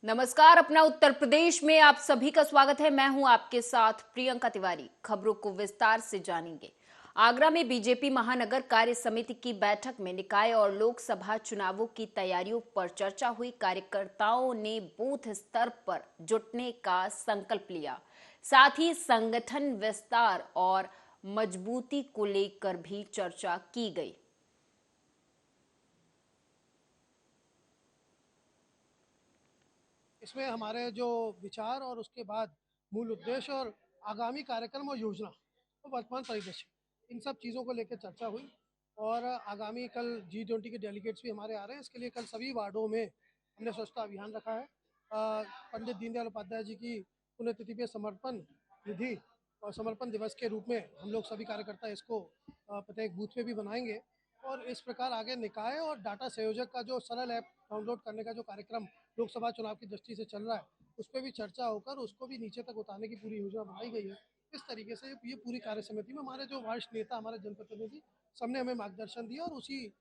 नमस्कार। अपना उत्तर प्रदेश में आप सभी का स्वागत है। मैं हूं आपके साथ प्रियंका तिवारी। खबरों को विस्तार से जानेंगे। आगरा में बीजेपी महानगर कार्य समिति की बैठक में निकाय और लोकसभा चुनावों की तैयारियों पर चर्चा हुई। कार्यकर्ताओं ने बूथ स्तर पर जुटने का संकल्प लिया। साथ ही संगठन विस्तार और मजबूती को लेकर भी चर्चा की गई। इसमें हमारे जो विचार और उसके बाद मूल उद्देश्य और आगामी कार्यक्रम और योजना और वर्तमान परिदृश्य, इन सब चीज़ों को लेकर चर्चा हुई। और आगामी कल G20 के डेलीगेट्स भी हमारे आ रहे हैं। इसके लिए कल सभी वार्डों में हमने स्वच्छता अभियान रखा है। पंडित दीनदयाल उपाध्याय जी की पुण्यतिथि पे समर्पण निधि और समर्पण दिवस के रूप में हम लोग सभी कार्यकर्ता इसको प्रत्येक बूथ पे भी बनाएंगे। और इस प्रकार आगे निकाय और डाटा संयोजक का जो सरल ऐप डाउनलोड करने का जो कार्यक्रम लोकसभा चुनाव की दृष्टि से चल रहा है, उस पर भी चर्चा होकर उसको भी नीचे तक उतारने की पूरी योजना बनाई गई है। इस तरीके से ये पूरी कार्य समिति में हमारे जो वरिष्ठ नेता, हमारे जनप्रतिनिधि, सबने हमें मार्गदर्शन दिया। और उसी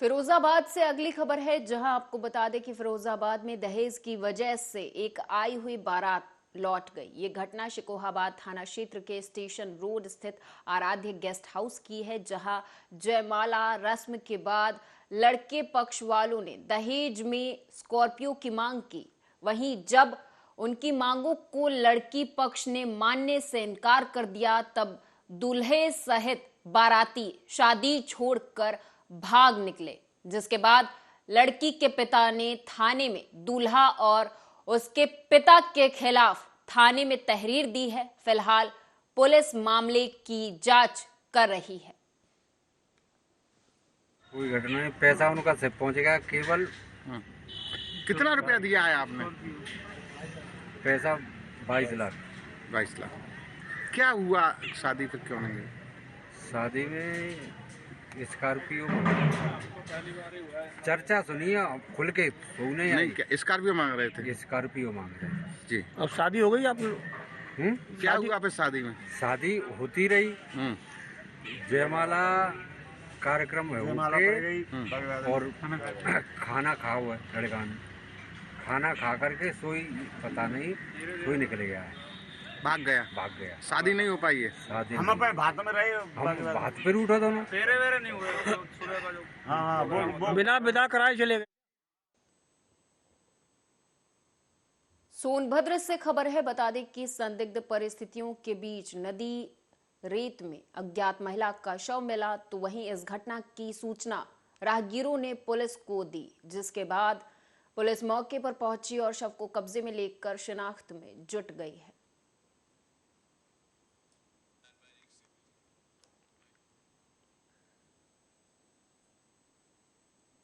फिरोजाबाद से अगली खबर है, जहां आपको बता दें कि फिरोजाबाद में दहेज की वजह से एक आई हुई बारात लौट गई। ये घटना शिकोहाबाद थाना क्षेत्र के स्टेशन रोड स्थित आराध्य गेस्ट हाउस की है, जहां जयमाला रस्म के बाद लड़के पक्ष वालों ने दहेज में स्कॉर्पियो की मांग की। वहीं जब उनकी मांगों को लड़की पक्ष ने मानने से इनकार कर दिया, तब दूल्हे सहित बाराती शादी छोड़कर भाग निकले, जिसके बाद लड़की के पिता ने थाने में दूल्हा और उसके पिता के खिलाफ थाने में तहरीर दी है। फिलहाल पुलिस मामले की जांच कर रही है। कोई घटना नहीं, पैसा उनका सिर्फ पहुंचेगा केवल। कितना रुपया दिया है आपने? पैसा 22 लाख। 22 लाख। क्या हुआ शादी पे क्यों नहीं गए? शादी में स्कॉर्पियो चर्चा सुनिए खुल के नहीं नहीं, क्या स्कॉर्पियो मांग रहे थे? स्कॉर्पियो मांग रहे जी। अब शादी हो गई आप लोग? क्या हुआ फिर शादी में? शादी होती रही, जयमाला कार्यक्रम है होके और खाना खा हुआ है। लड़का ने खाना खा करके सोई, पता नहीं सोई निकल गया है, भाग गया। शादी नहीं हो पाई है। शादी हम अपने भात में रहे, हम बात पे उठा दोनों फेरे वेरे नहीं हुए सुबह का जो। हाँ, बिना विदा कराए चले गए। सोनभद्र से खबर है। बता दें कि संदिग्ध परिस्थितियों के बीच नदी रेत में अज्ञात महिला का शव मिला, तो वहीं इस घटना की सूचना राहगीरों ने पुलिस को दी, जिसके बाद पुलिस मौके पर पहुंची और शव को कब्जे में लेकर शिनाख्त में जुट गई है।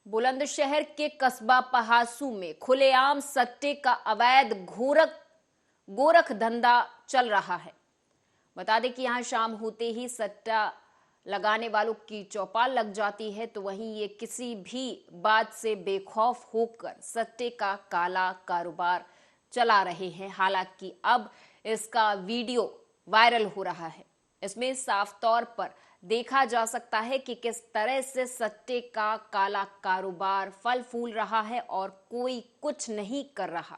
बुलंदशहर के कस्बा पहासू में खुलेआम सट्टे का अवैध गोरख धंधा चल रहा है। बता दें कि यहां शाम होते ही सट्टा लगाने वालों की चौपाल लग जाती है, तो वहीं ये किसी भी बात से बेखौफ होकर सट्टे का काला कारोबार चला रहे हैं। हालांकि अब इसका वीडियो वायरल हो रहा है। इसमें साफ तौर पर देखा जा सकता है कि किस तरह से सट्टे का काला कारोबार फल फूल रहा है और कोई कुछ नहीं कर रहा।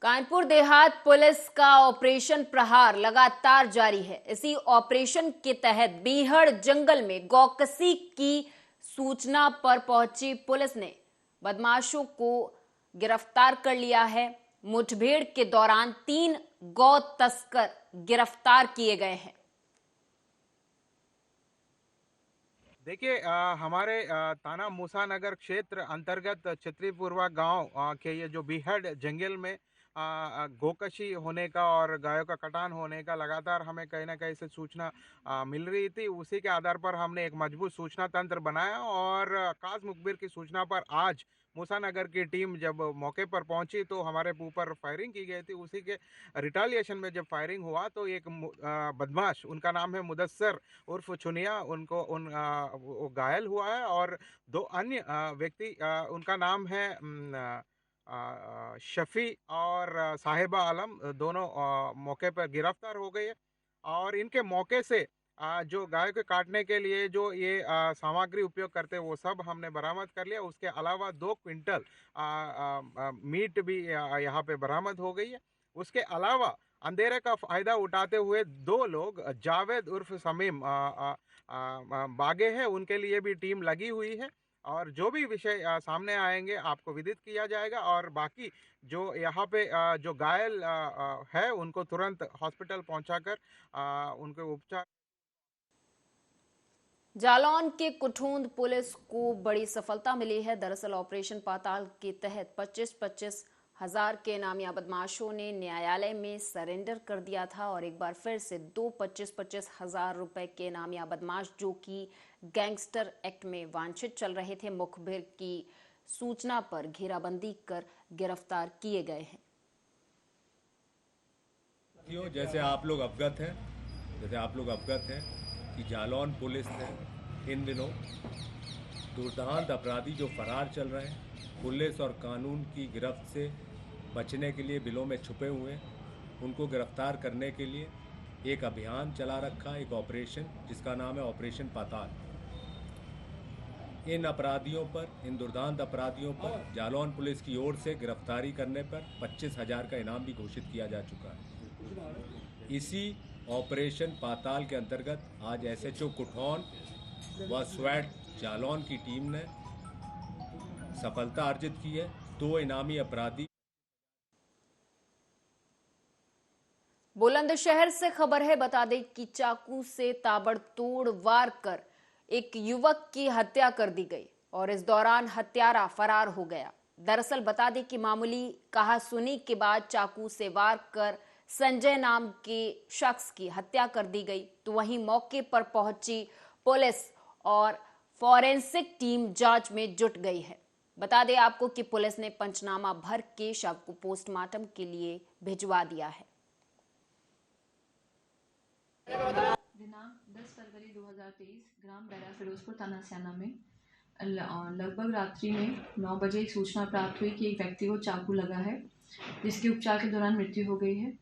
कानपुर देहात पुलिस का ऑपरेशन प्रहार लगातार जारी है। इसी ऑपरेशन के तहत बीहड़ जंगल में गौकसी की सूचना पर पहुंची पुलिस ने बदमाशों को गिरफ्तार कर लिया है। मुठभेड़ के दौरान 3 गौ तस्कर गिरफ्तार किए गए हैं। देखिए, हमारे थाना मूसानगर क्षेत्र अंतर्गत छतरीपुरवा गांव के ये जो बीहड़ जंगल में गोकशी होने का और गायों का कटान होने का लगातार हमें कहीं ना कहीं से सूचना मिल रही थी। उसी के आधार पर हमने एक मजबूत सूचना तंत्र बनाया और खास मुखबिर की सूचना पर आज मूसानगर की टीम जब मौके पर पहुंची तो हमारे ऊपर फायरिंग की गई थी। उसी के रिटालिएशन में जब फायरिंग हुआ तो एक बदमाश, उनका नाम है मुदस्सर उर्फ चुनिया, वो घायल हुआ है और 2 अन्य व्यक्ति, उनका नाम है शफी और साहिबा आलम, दोनों मौके पर गिरफ्तार हो गए और इनके मौके से जो गाय को काटने के लिए जो ये सामग्री उपयोग करते हैं वो सब हमने बरामद कर लिया। उसके अलावा 2 क्विंटल मीट भी यहाँ पे बरामद हो गई है। उसके अलावा अंधेरे का फायदा उठाते हुए 2 लोग जावेद उर्फ समीम बागे हैं, उनके लिए भी टीम लगी हुई है और जो भी विषय सामने आएंगे आपको विदित किया जाएगा। और बाकी जो यहाँ पे जो घायल है उनको तुरंत हॉस्पिटल पहुंचाकर उनके उपचार। जालौन के कुठूंद पुलिस को बड़ी सफलता मिली है। दरअसल ऑपरेशन पाताल के तहत 25-25 हजार के इनामिया बदमाशों ने न्यायालय में सरेंडर कर दिया था और एक बार फिर से 25-25 हजार रुपए के इनामिया बदमाश जो कि गैंगस्टर एक्ट में वांछित चल रहे थे, मुखबिर की सूचना पर घेराबंदी कर गिरफ्तार किए गए हैं। जैसे आप लोग अवगत हैं कि जालौन पुलिस ने इन दिनों दुर्दांत अपराधी जो फरार चल रहे हैं, पुलिस और कानून की गिरफ्त से बचने के लिए बिलों में छुपे हुए, उनको गिरफ्तार करने के लिए एक अभियान चला रखा, एक ऑपरेशन जिसका नाम है ऑपरेशन पाताल। इन अपराधियों पर, इन दुर्दांत अपराधियों पर जालौन पुलिस की ओर से गिरफ्तारी करने पर 25,000 का इनाम भी घोषित किया जा चुका है। इसी ऑपरेशन पाताल के अंतर्गत आज एसएचओ कुठौन व स्वैट जालौन की टीम ने सफलता अर्जित की है। 2 इनामी अपराधी। बुलंदशहर से खबर है, बता दें कि चाकू से ताबड़तोड़ वार कर एक युवक की हत्या कर दी गई और इस दौरान हत्यारा फरार हो गया। दरअसल बता दें कि मामूली कहासुनी के बाद चाकू से वार कर संजय नाम के शख्स की हत्या कर दी गई। तो वहीं मौके पर पहुंची पुलिस और फॉरेंसिक टीम जांच में जुट गई है। बता दें आपको कि पुलिस ने पंचनामा भर के शव को पोस्टमार्टम के लिए भिजवा दिया है। दिनांक 10 फरवरी 2023 ग्राम बैरा फिरोजपुर थाना स्याना में लगभग रात्रि में 9 बजे एक सूचना प्राप्त हुई कि एक व्यक्ति को चाकू लगा है, जिसके उपचार के दौरान मृत्यु हो गई है।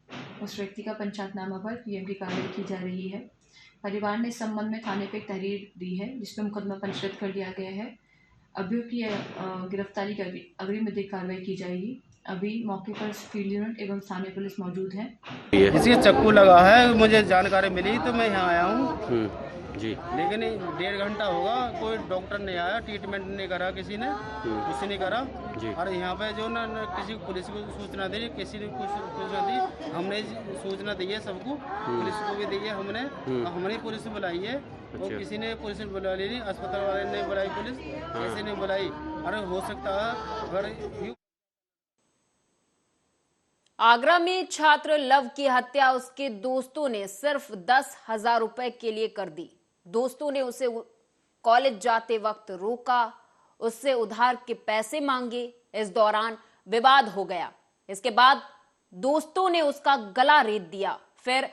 उस व्यक्ति का पंचायतनामा पर पीएम की कार्रवाई की जा रही है। परिवार ने इस संबंध में थाने पे एक तहरीर दी है, जिसमें मुकदमा पंजीकृत कर दिया गया है। अभियुक्त की गिरफ्तारी कर अग्रिम विधिक कार्रवाई की जाएगी। अभी मौके पर फील्ड यूनिट एवं स्थानीय पुलिस मौजूद है। किसी चक्कू लगा है, मुझे जानकारी मिली तो मैं यहाँ आया हूँ जी, लेकिन 1.5 घंटा होगा, कोई डॉक्टर नहीं आया, ट्रीटमेंट नहीं करा, किसी ने कुछ नहीं करा जी। और यहाँ पे जो ना किसी पुलिस को सूचना दी, किसी ने कुछ सूचना दी, हमने सूचना दी है सबको, पुलिस को भी दी है हमने पुलिस बुलाई है। और किसी ने पुलिस बुला ली नहीं, अस्पताल वाले ने बुलाई पुलिस, किसी ने बुलाई। अरे हो सकता है अगर आगरा में छात्र लव की हत्या उसके दोस्तों ने सिर्फ 10,000 रुपए के लिए कर दी। दोस्तों ने उसे कॉलेज जाते वक्त रोका, उससे उधार के पैसे मांगे। इस दौरान विवाद हो गया। इसके बाद दोस्तों ने उसका गला रेत दिया, फिर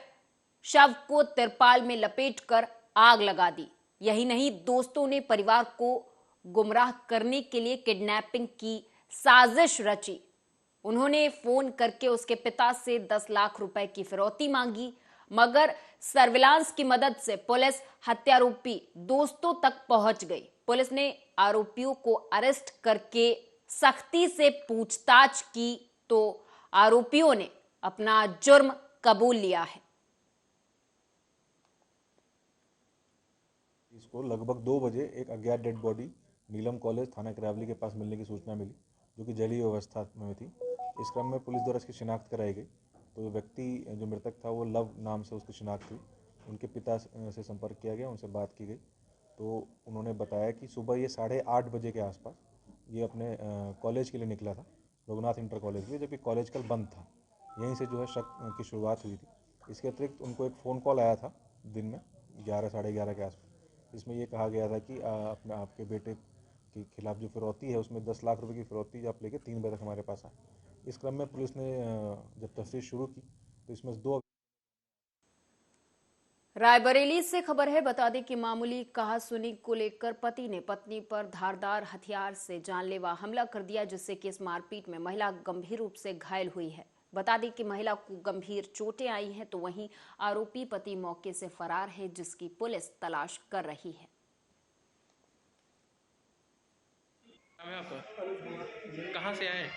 शव को तिरपाल में लपेटकर आग लगा दी। यही नहीं, दोस्तों ने परिवार को गुमराह करने के लिए किडनैपिंग की साजिश रची। उन्होंने फोन करके उसके पिता से 10 लाख रुपए की फिरौती मांगी, मगर सर्विलांस की मदद से पुलिस हत्यारोपी दोस्तों तक पहुंच गई। पुलिस ने आरोपियों को अरेस्ट करके सख्ती से पूछताछ की तो आरोपियों ने अपना जुर्म कबूल लिया है। इसको लगभग 2 बजे एक अज्ञात डेड बॉडी नीलम कॉलेज थाना करावली के पास मिलने की सूचना मिली, जो कि जली अवस्था में थी। इस क्रम में पुलिस द्वारा इसकी शिनाख्त कराई गई। तो व्यक्ति जो मृतक था वो लव नाम से उसकी शिनाख्त हुई। उनके पिता से संपर्क किया गया, उनसे बात की गई तो उन्होंने बताया कि सुबह ये 8:30 बजे के आसपास ये अपने कॉलेज के लिए निकला था, रघुनाथ इंटर कॉलेज के लिए, जबकि कॉलेज कल बंद था। यहीं से जो है शक की शुरुआत हुई थी। इसके अतिरिक्त उनको एक फ़ोन कॉल आया था दिन में 11 साढ़े 11 के आसपास, जिसमें ये कहा गया था कि अपने आपके बेटे के खिलाफ जो फिरौती है उसमें 10 लाख रुपए की फिरौती आप लेके 3 बजे तक हमारे पास आए। इस क्रम में पुलिस ने जब तफ्तीश शुरू की तो इसमें 2। रायबरेली से खबर है, बता दें कि मामूली कहासुनी को लेकर पति ने पत्नी पर धारदार हथियार से जानलेवा हमला कर दिया, जिससे कि इस मारपीट में महिला गंभीर रूप से घायल हुई है। बता दें कि महिला को गंभीर चोटें आई हैं, तो वहीं आरोपी पति मौके से फरार है, जिसकी पुलिस तलाश कर रही है। कहाँ से आए?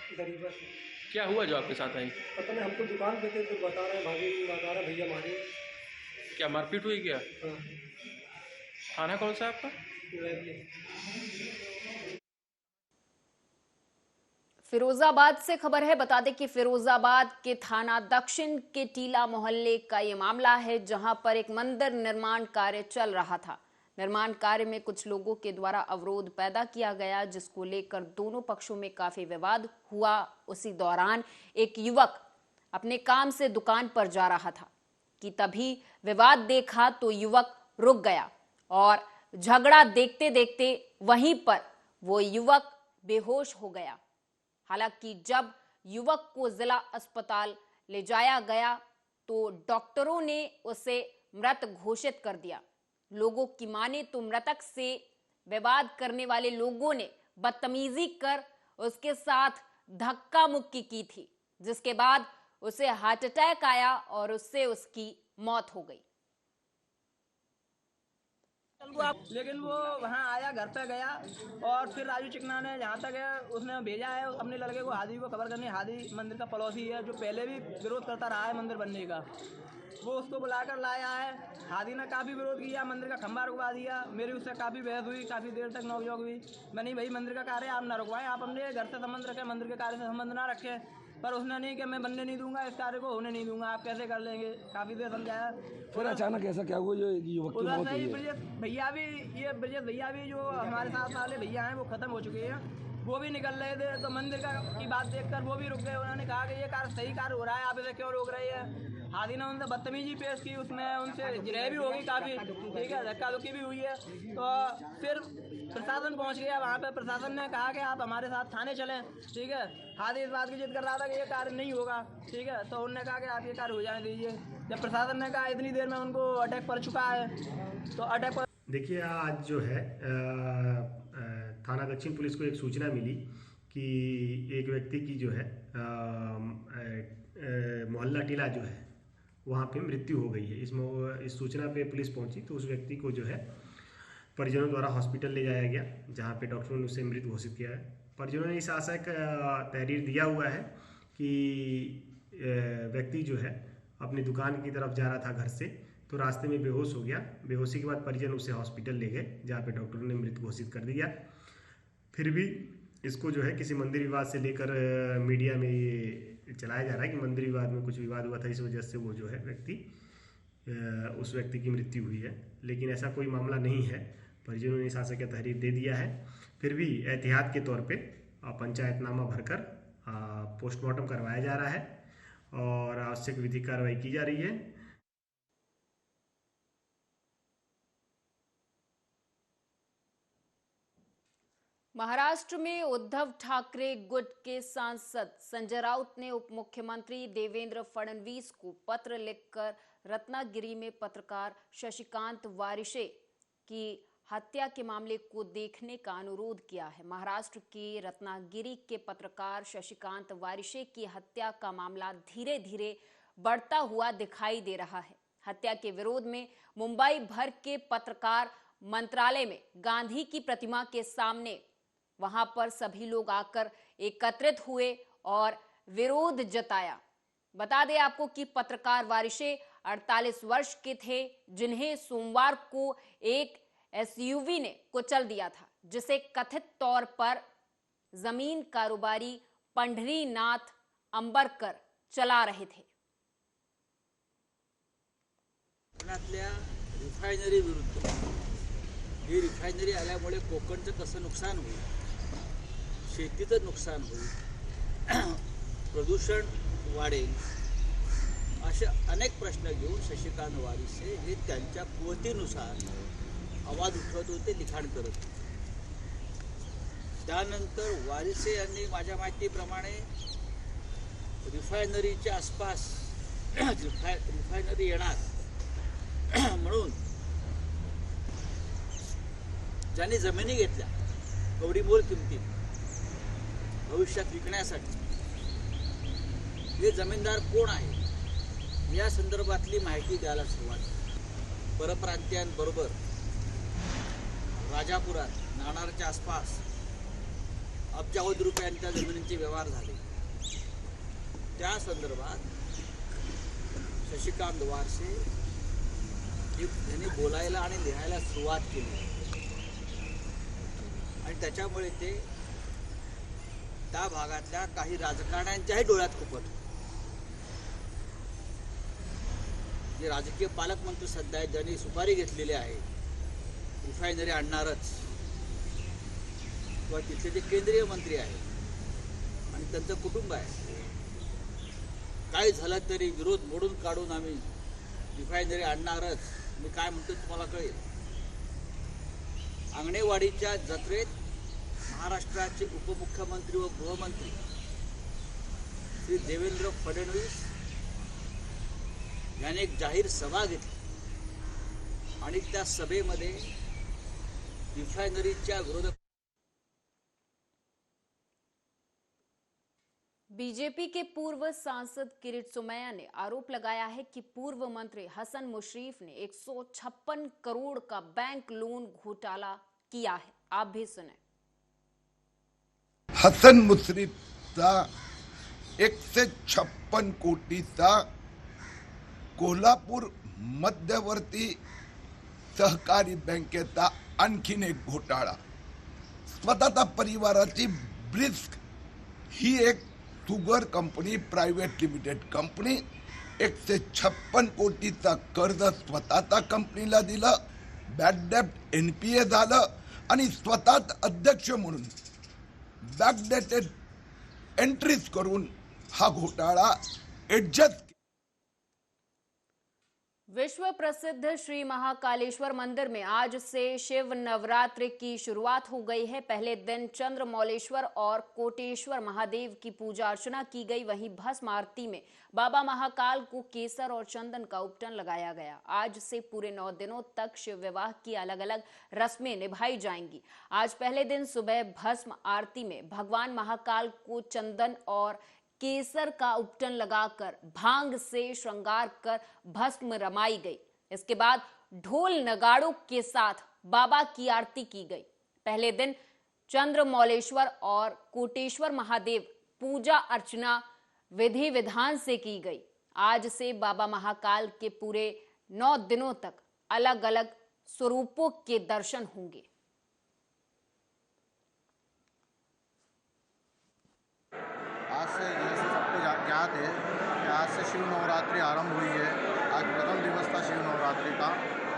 क्या हुआ जो आपके साथ आई? पता नहीं, हमको दुकान पे थे तो बता रहे भाभी, बता रहे भैया मारे। क्या मारपीट हुई क्या? हाँ। थाना कौन सा आपका? फिरोजाबाद से खबर है। बता दें कि फिरोजाबाद के थाना दक्षिण के टीला मोहल्ले का ये मामला है, जहां पर एक मंदिर निर्माण कार्य चल रहा था। निर्माण कार्य में कुछ लोगों के द्वारा अवरोध पैदा किया गया, जिसको लेकर दोनों पक्षों में काफी विवाद हुआ। उसी दौरान एक युवक अपने काम से दुकान पर जा रहा था कि तभी विवाद देखा तो युवक रुक गया और झगड़ा देखते देखते वहीं पर वो युवक बेहोश हो गया। हालांकि जब युवक को जिला अस्पताल ले जाया गया तो डॉक्टरों ने उसे मृत घोषित कर दिया। लोगों की माने तो मृतक से विवाद करने वाले लोगों ने बदतमीजी कर उसके साथ धक्का मुक्की की थी, जिसके बाद उसे हार्ट अटैक आया और उससे उसकी मौत हो गई। लेकिन वो वहाँ आया, घर पे गया और फिर राजू चिकना ने जहाँ तक है उसने भेजा है अपने लड़के को, हादी को खबर करनी। हादी मंदिर का पड़ोसी है जो पहले भी विरोध करता रहा है मंदिर बनने का। वो उसको बुलाकर लाया है। हादी ने काफ़ी विरोध किया, मंदिर का खंभा रुकवा दिया। मेरी उससे काफ़ी बहस हुई, काफ़ी देर तक नोक-झोंक हुई। मैं नहीं भाई, मंदिर का कार्य आप ना रुकवाएं, आप अपने घर से संबंध रखें, मंदिर के कार्य से संबंध ना रखें। पर उसने नहीं कि मैं बनने नहीं दूंगा, इस कार्य को होने नहीं दूंगा, आप कैसे कर लेंगे। काफ़ी देर समझाया। फिर अचानक ऐसा क्या हुआ जो युवक की मौत हुई है? ब्रजेश भैया भी जो हमारे साथ वाले भैया हैं वो खत्म हो चुके हैं। वो भी निकल रहे थे तो मंदिर की बात देखकर वो भी रुक गए। उन्होंने कहा कि ये कार्य सही कार्य हो रहा है, आप इसे क्यों रोक रहे हैं। हादी ने उनसे बदतमीजी पेश की, उसमें उनसे जिरह भी होगी काफ़ी, ठीक है, धक्का धुक्की भी हुई है। तो फिर प्रशासन पहुंच गया वहाँ पे। प्रशासन ने कहा कि आप हमारे साथ थाने चलें, ठीक है। हादी इस बात की जिद कर रहा था कि ये कार्य नहीं होगा, ठीक है। तो उन्होंने कहा कि आप ये कार्य हो जाने दीजिए। जब प्रशासन ने कहा इतनी देर में उनको अटैक पड़ चुका है, तो अटैक पर देखिए, आज जो है थाना दक्षिण पुलिस को एक सूचना मिली कि एक व्यक्ति की जो है मोहल्ला टीला जो है वहाँ पे मृत्यु हो गई है। इस सूचना पे पुलिस पहुंची तो उस व्यक्ति को जो है परिजनों द्वारा हॉस्पिटल ले जाया गया, जहाँ पे डॉक्टरों ने उसे मृत घोषित किया है। परिजनों ने इस आशय का तहरीर दिया हुआ है कि व्यक्ति जो है अपनी दुकान की तरफ जा रहा था घर से, तो रास्ते में बेहोश हो गया। बेहोशी के बाद परिजन उसे हॉस्पिटल ले गए, जहाँ पे डॉक्टरों ने मृत घोषित कर दिया। फिर भी इसको जो है किसी मंदिर विवाद से लेकर मीडिया में ये चलाया जा रहा है कि मंदिर विवाद में कुछ विवाद हुआ था, इस वजह से वो जो है उस व्यक्ति की मृत्यु हुई है। लेकिन ऐसा कोई मामला नहीं है। परिजनों ने इस आशय का तहरीर दे दिया है। फिर भी एहतियात के तौर पे पंचायतनामा भरकर पोस्टमार्टम करवाया जा रहा है और आवश्यक विधिक कार्रवाई की जा रही है। महाराष्ट्र में उद्धव ठाकरे गुट के सांसद संजय राउत ने उप मुख्यमंत्री देवेंद्र फडणवीस को पत्र लिखकर रत्नागिरी में पत्रकार शशिकांत वारिशे की हत्या के मामले को देखने का अनुरोध किया है। महाराष्ट्र के रत्नागिरी के पत्रकार शशिकांत वारिशे की हत्या का मामला धीरे धीरे बढ़ता हुआ दिखाई दे रहा है। हत्या के विरोध में मुंबई भर के पत्रकार मंत्रालय में गांधी की प्रतिमा के सामने वहां पर सभी लोग आकर एकत्रित हुए और विरोध जताया। बता दें आपको कि पत्रकार वारिशे 48 वर्ष के थे, जिन्हें सोमवार को एक एसयूवी ने कुचल दिया था, जिसे कथित तौर पर जमीन कारोबारी पंढरीनाथ अंबरकर चला रहे थे। रिफायनरी विरुद्ध ही रिफायनरी आल्यामुळे कोकणचं कसं नुकसान होईल, शेतीचं नुकसान होईल, प्रदूषण वाढेल, असे अनेक प्रश्न घेऊन शशिकांत वारिसे हे त्यांच्या कुवतीनुसार आवाज उठवत होते, लिखाण करत होते। त्यानंतर वारिसे यांनी माझ्या माहितीप्रमाणे रिफायनरीच्या आसपास रिफायनरी येणार म्हणून ज्यांनी जमिनी घेतल्या कवडीमोल किमतीत भविष्यात विकण्यासाठी, हे जमीनदार कोण आहे या संदर्भातली माहिती द्यायला सुरुवात केली. परप्रांतीयांबरोबर राजापुरात नाणारच्या आसपास अब्जावधी रुपयांच्या जमिनींचे व्यवहार झाले. त्या संदर्भात शशिकांत वारसे यांनी बोलायला आणि लिहायला सुरुवात केली आणि त्याच्यामुळे ते त्या भागातल्या काही राजकारण्यांच्याही डोळ्यात खुपटले. जे राजकीय पालकमंत्री सध्या आहेत ज्यांनी सुपारी घेतलेली आहे रिफायनरी आणणारच, किंवा तिथले जे केंद्रीय मंत्री आहेत आणि त्यांचं कुटुंब आहे, काय झालं तरी विरोध मोडून काढून आम्ही रिफायनरी आणणारच. मी काय म्हणतो तुम्हाला कळेल. आंगणेवाडीच्या जत्रेत महाराष्ट्राचे उपमुख्यमंत्री व गृहमंत्री श्री देवेंद्र फडणवीस यांनी एक जाहीर सभा घेतली आणि त्या सभेमध्ये रिफायनरीच्या विरोधात बीजेपी के पूर्व सांसद किरीट सोमैया ने आरोप लगाया है कि पूर्व मंत्री हसन मुशर्रफ ने 156 करोड़ का बैंक लोन घोटाला किया है. आप भी सुने. हसन मुश्रीफचा 156 कोटीचा कोल्हापूर मध्यवर्ती सहकारी बँकेचा आणखीन एक घोटाळा. स्वतःच्या परिवाराची ब्रिस्क ही एक sugar company private limited company 156 कोटीचा कर्ज स्वतःच्या कंपनीला दिलं, बॅड डेप्ट NPA झालं आणि स्वतःच अध्यक्ष म्हणून बॅकडेटेड एंट्रीज करून हा घोटाळा एडजस्ट. विश्व प्रसिद्ध श्री महाकालेश्वर मंदिर में आज से शिव नवरात्रि की शुरुआत हो गई है. पहले दिन चंद्रमौलेश्वर और कोटेश्वर महादेव की पूजा अर्चना की गई. वहीं भस्म आरती में बाबा महाकाल को केसर और चंदन का उपटन लगाया गया. आज से पूरे 9 दिनों तक शिव विवाह की अलग अलग रस्में निभाई जाएंगी. आज पहले दिन सुबह भस्म आरती में भगवान महाकाल को चंदन और केसर का उपटन लगाकर भांग से श्रृंगार कर भस्म रमाई गई. इसके बाद ढोल नगाड़ों के साथ बाबा की आरती की गई. पहले दिन चंद्रमौलेश्वर और कोटेश्वर महादेव पूजा अर्चना विधि विधान से की गई. आज से बाबा महाकाल के पूरे 9 दिनों तक अलग अलग स्वरूपों के दर्शन होंगे. आज से जैसे सबको ज्ञात है कि आज से शिव नवरात्रि आरंभ हुई है. आज प्रथम दिवस था शिव नवरात्रि का.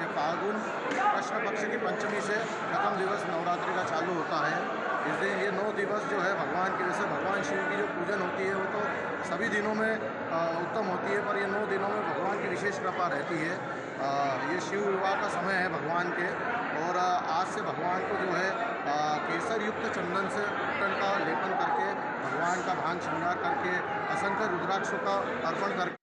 ये फाल्गुन कृष्ण पक्ष की पंचमी से प्रथम दिवस नवरात्रि का चालू होता है. इस दिन ये 9 दिवस जो है भगवान की, वैसे भगवान शिव की जो पूजन होती है वो तो सभी दिनों में उत्तम होती है, पर ये 9 दिनों में भगवान की विशेष कृपा रहती है. ये शिव विवाह का समय है भगवान के, और आज से भगवान को जो है केसर युक्त चंदन से उपटन का लेपन करके भगवान का भांग श्रृंगार करके असंख्य रुद्राक्षों का अर्पण करके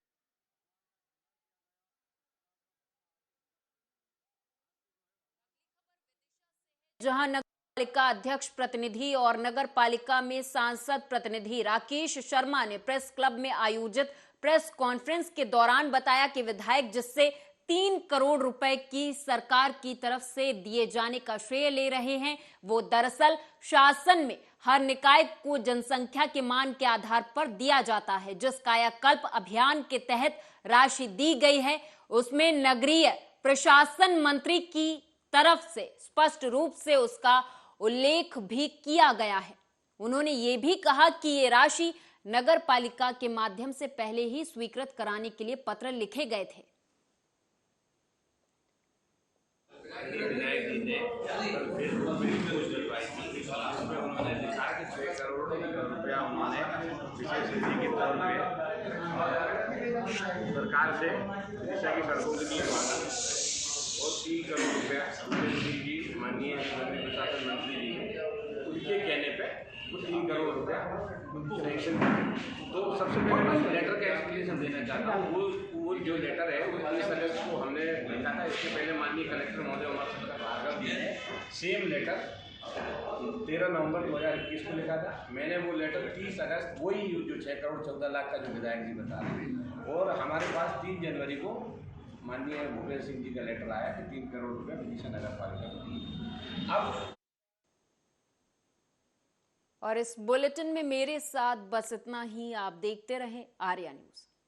जहां नगर पालिका अध्यक्ष प्रतिनिधि और नगर पालिका में सांसद प्रतिनिधि राकेश शर्मा ने प्रेस क्लब में आयोजित प्रेस कॉन्फ्रेंस के दौरान बताया कि विधायक जिससे 3 करोड़ रुपए की सरकार की तरफ से दिए जाने का श्रेय ले रहे हैं, वो दरअसल शासन में हर निकाय को जनसंख्या के मान के आधार पर दिया जाता है. जिस कायाकल्प अभियान के तहत राशि दी गई है उसमें नगरीय प्रशासन मंत्री की तरफ से स्पष्ट रूप से उसका उल्लेख भी किया गया है. उन्होंने ये भी कहा कि ये राशि नगर पालिका के माध्यम से पहले ही स्वीकृत कराने के लिए पत्र लिखे गए थे. सरकार से शिक्षा की सड़कों के लिए मांगा और 3 करोड़ रुपया जी माननीय प्रशासन मंत्री जी उनके कहने पे वो 3 करोड़ रुपया सैंक्शन. तो सबसे पहले मैं लेटर का एक्सप्लेनेशन देना चाहता हूँ. वो जो लेटर है वो कलेक्टर को हमने लिखा था. इसके पहले माननीय कलेक्टर महोदय हमारे साथ भार्गव जी ने सेम लेटर 13 नवंबर 2021 को लिखा था। मैंने वो लेटर 30 अगस्त, वही जो 6 करोड़ 14 लाख का जो विधायक जी बता रहे हैं, और हमारे पास 3 जनवरी को माननीय भूपेश सिंह जी का लेटर आया कि 3 करोड़ रुपये विदिशा नगर पालिका को दिए। अब और इस बुलेटिन में मेरे साथ बस इतना ही। आप देखते रहें आर्या न्यूज।